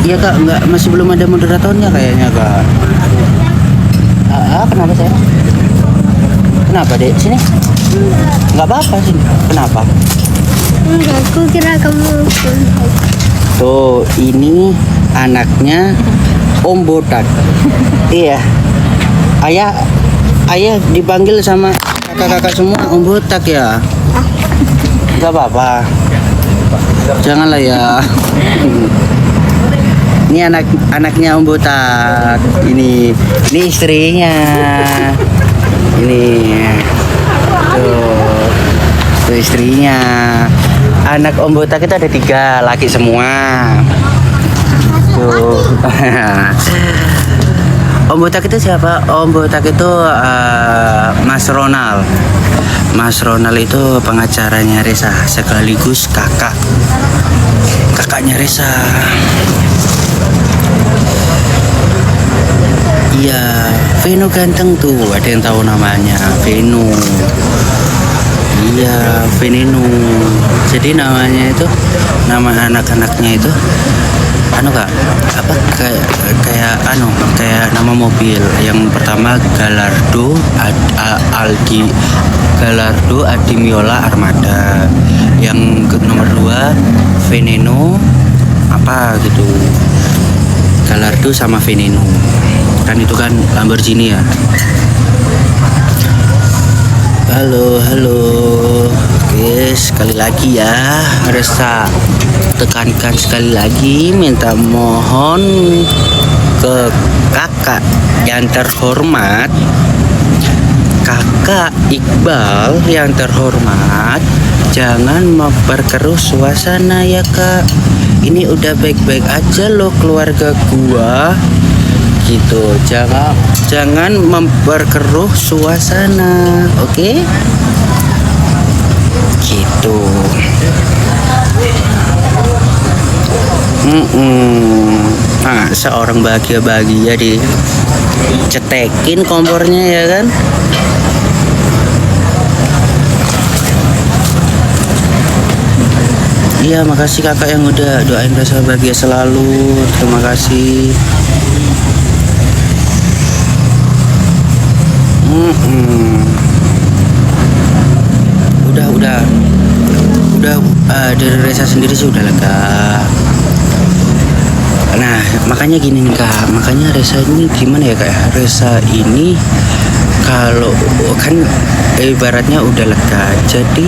Iya kak, nggak, masih belum ada moderatornya kayaknya kak. Kenapa saya? Kenapa dek? Sini. Nggak apa-apa sini. Kenapa? Enggak, aku kira kamu. Tuh, ini anaknya Om Botak. Iya. Ayah dipanggil sama kakak-kakak semua Om Botak ya. Nggak apa-apa. Janganlah ya. Ini anaknya Om Botak. Ini istrinya. Ini tuh istrinya. Anak Om Botak itu ada 3, laki semua. Tuh. Om Botak itu siapa? Om Botak itu Mas Ronald. Mas Ronald itu pengacaranya Reza, sekaligus kakaknya Reza. Iya, Veno ganteng tuh, ada yang tahu namanya, Veno. Iya, Veneno. Jadi namanya itu, nama anak-anaknya itu kak, apa kayak nama mobil. Yang pertama Gallardo Adimiola Armada. Yang nomor 2 Veneno apa gitu. Gallardo sama Veneno. Kan itu kan Lamborghini ya. Halo. Oke, sekali lagi ya, Reza tekankan sekali lagi, minta mohon ke kakak yang terhormat, kakak Iqbal yang terhormat, jangan memperkeruh suasana ya kak. Ini udah baik-baik aja loh keluarga gua gitu. Jangan memperkeruh suasana, oke? Gitu. Nah, seorang bahagia dicetekin kompornya ya kan? Iya, makasih kakak yang udah doain Reza bahagia selalu. Terima kasih. Udah dari Reza sendiri sih udah lega. Nah, makanya gini nih kak, makanya Reza ini gimana ya kak? Reza ini kalau kan ibaratnya udah lega, jadi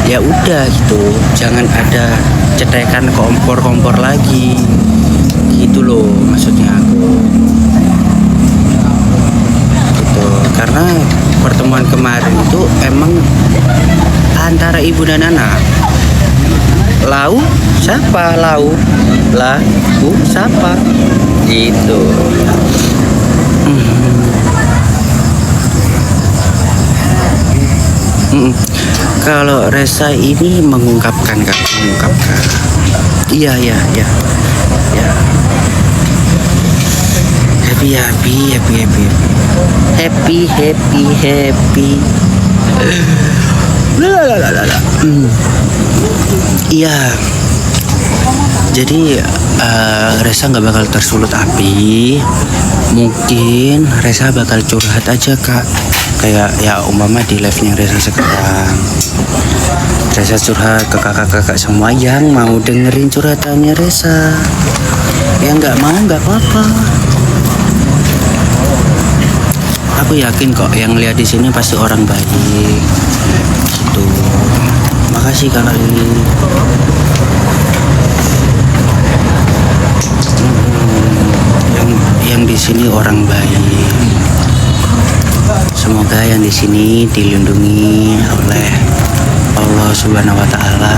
ya udah gitu, jangan ada cetekan kompor lagi, gitu loh maksudnya aku. Gitu, karena pertemuan kemarin itu emang antara ibu dan anak. Lau siapa? Lau siapa? Gitu. Kalau Reza ini mengungkapkan. Iya. Happy. Iya. Jadi Reza nggak bakal tersulut api. Mungkin Reza bakal curhat aja kak. Kayak ya umpama di live-nya Reza sekarang. Reza curhat ke kakak-kakak semua yang mau dengerin curhatannya Reza. Ya nggak mau nggak apa-apa. Aku yakin kok yang lihat di sini pasti orang baik. Gitu. Makasih Kak Lili. Yang di sini orang baik. Semoga yang di sini dilindungi oleh Allah Subhanahu wa taala,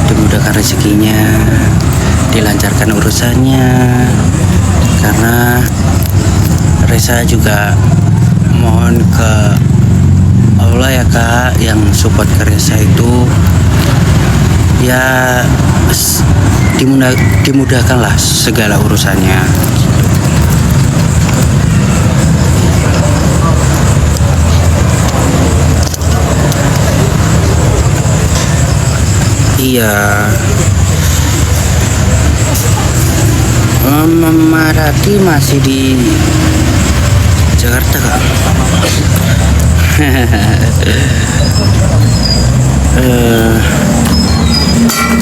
dimudahkan rezekinya, dilancarkan urusannya. Karena Reza juga mohon ke Allah ya Kak, yang support ke Reza itu ya dimudahkanlah segala urusannya. Iya. Mama Rati masih di Jakarta kak.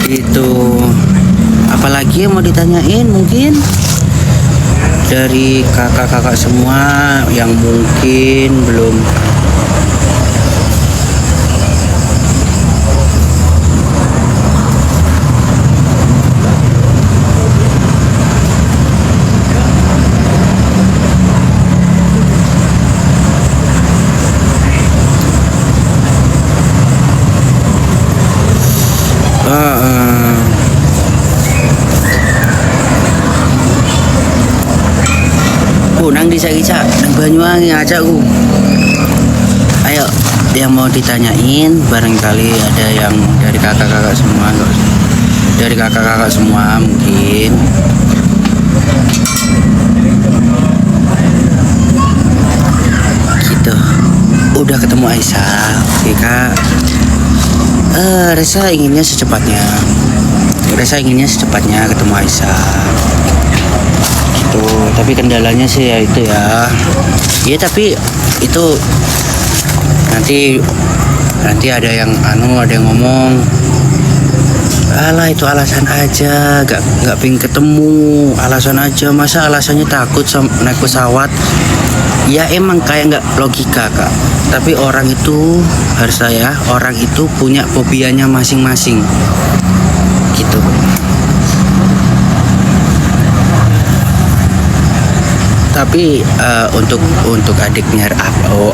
Itu apalagi yang mau ditanyain mungkin dari kakak-kakak semua yang mungkin belum. Nang disa-gisa nang Banyuwangi ajakku. Ayo, yang mau ditanyain barangkali ada yang dari kakak-kakak semua, dari kakak-kakak semua mungkin. Gitu. Udah ketemu Aisyah, oke kak. Resa inginnya secepatnya. Resa inginnya secepatnya ketemu Aisyah. Gitu. Tapi kendalanya sih ya itu ya. Iya tapi itu nanti ada yang ada yang ngomong, alah itu alasan aja, gak pengen ketemu, alasan aja, masa alasannya takut naik pesawat. Ya emang kayak nggak logika kak, tapi orang itu orang itu punya fobianya masing-masing gitu. Tapi untuk adiknya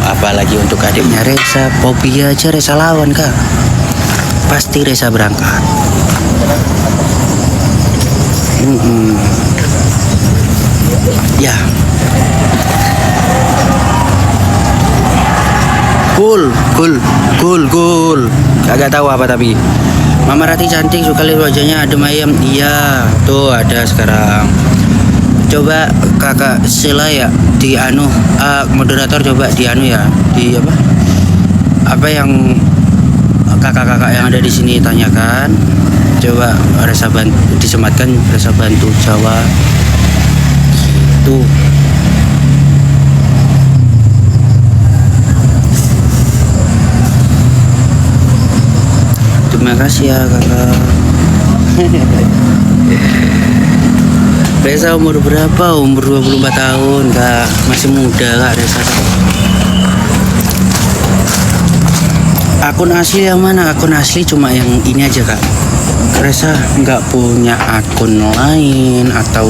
apalagi untuk adiknya Resa, fobia aja Resa lawan kak, pasti Resa berangkat. Ya cool kagak tahu apa tapi Mama Rati cantik, suka lihat wajahnya, adem ayam. Iya tuh ada sekarang. Coba kakak Sela ya di moderator coba di ya di apa yang kakak-kakak yang ada di sini tanyakan, coba Resa bantu disematkan, Resa bantu jawab tuh. Terima kasih ya kakak. Resa umur berapa? Umur 24 tahun kak, masih muda kak Resa. Akun asli yang mana? Akun asli cuma yang ini aja kak. Resa nggak punya akun lain atau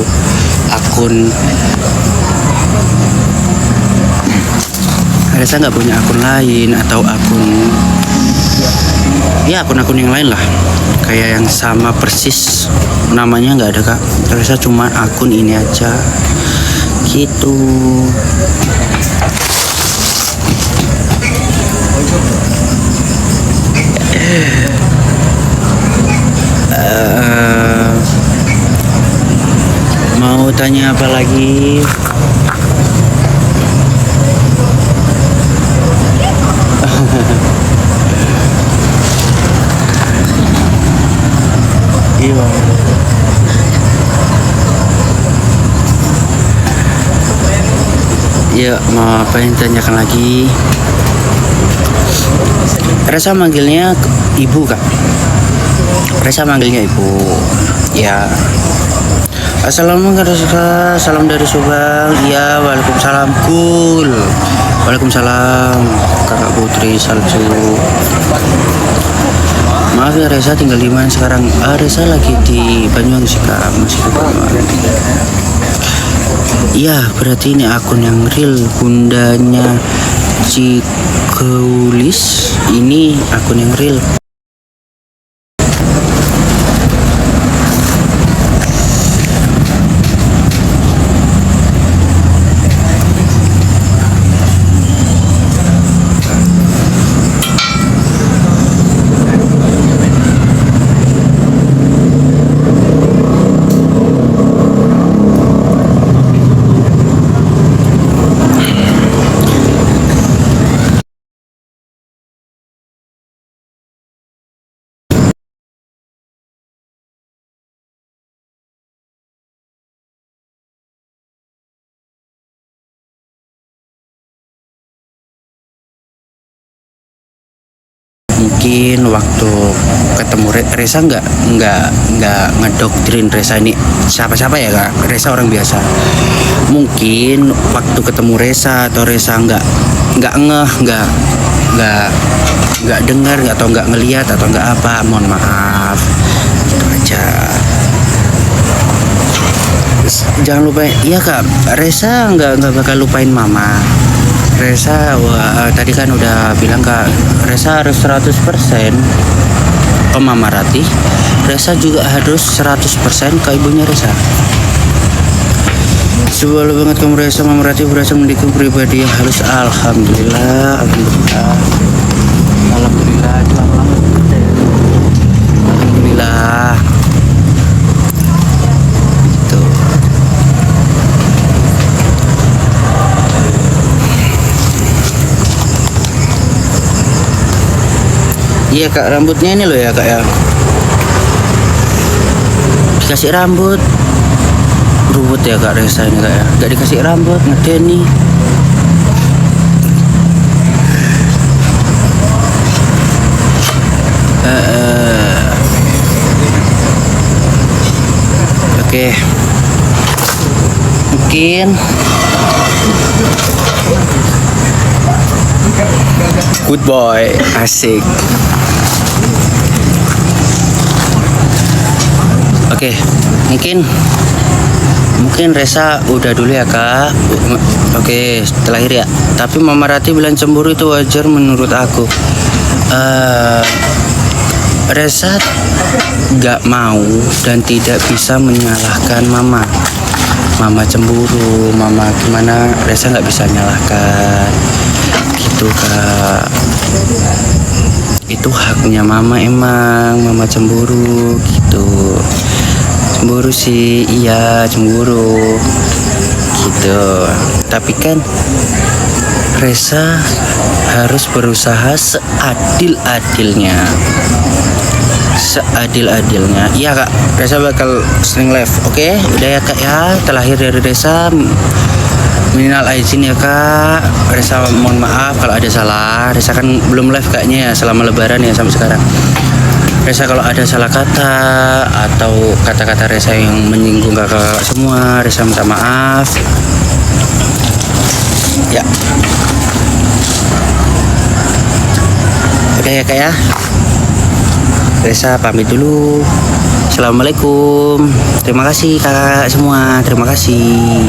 Resa nggak punya akun lain atau akun-akun yang lain lah, kayak yang sama persis namanya nggak ada kak. Resa cuma akun ini aja gitu. Mau tanya apa lagi? Iya. Ya, mau apa yang tanyakan lagi? Resa manggilnya ibu kak. Resa manggilnya ibu. Ya. Assalamualaikum, salam dari Subang. Iya, waalaikumsalam. Cool. Waalaikumsalam kakak Putri Salju. Maaf ya Resa, tinggal di mana sekarang? Resa lagi di Banyuwangi sih kak, masih di Banyuwangi. Iya, berarti ini akun yang real, bundanya Cikeulis. Ini akun yang real. mungkin waktu ketemu Resa nggak ngedoktrin Resa ini siapa-siapa ya kak. Resa orang biasa. Mungkin waktu ketemu Resa atau Resa nggak dengar atau nggak ngelihat atau nggak apa, mohon maaf, itu aja. Jangan lupa iya kak, Resa nggak bakal lupain mama. Resa tadi kan udah bilang kak, Resa harus 100% ke Mama Ratih. Resa juga harus 100% ke ibunya Resa. Sebelum banget kamu Resa, Mama Ratih berhasil mendukung pribadi yang halus. Alhamdulillah, alhamdulillah, alhamdulillah, alhamdulillah. Itu. Iya kak, rambutnya ini loh ya kak ya. Dikasih rambut ruwet ya kak Resa ini kak ya. Gak dikasih rambut, ngedeni. Oke. Mungkin good boy, asik. Oke, mungkin Resa udah dulu ya kak. Oke, setelah akhir ya. Tapi Mama Ratih bilang cemburu itu wajar menurut aku. Resa nggak mau dan tidak bisa menyalahkan mama. Mama cemburu, mama gimana? Resa nggak bisa nyalahkan. Gitu kak. Itu haknya mama emang. Mama cemburu gitu. Cemburu sih, iya cemburu gitu. Tapi kan Resa harus berusaha seadil-adilnya. Iya kak, Resa bakal sering live. Oke, udah ya kak ya. Terlahir dari Resa, minal aizin ya kak. Resa mohon maaf kalau ada salah. Resa kan belum live kayaknya ya selama lebaran ya sampai sekarang. Resa kalau ada salah kata atau kata-kata Resa yang menyinggung kakak semua, Resa minta maaf. Ya. Udah ya kak ya. Resa pamit dulu. Assalamualaikum. Terima kasih kakak semua. Terima kasih.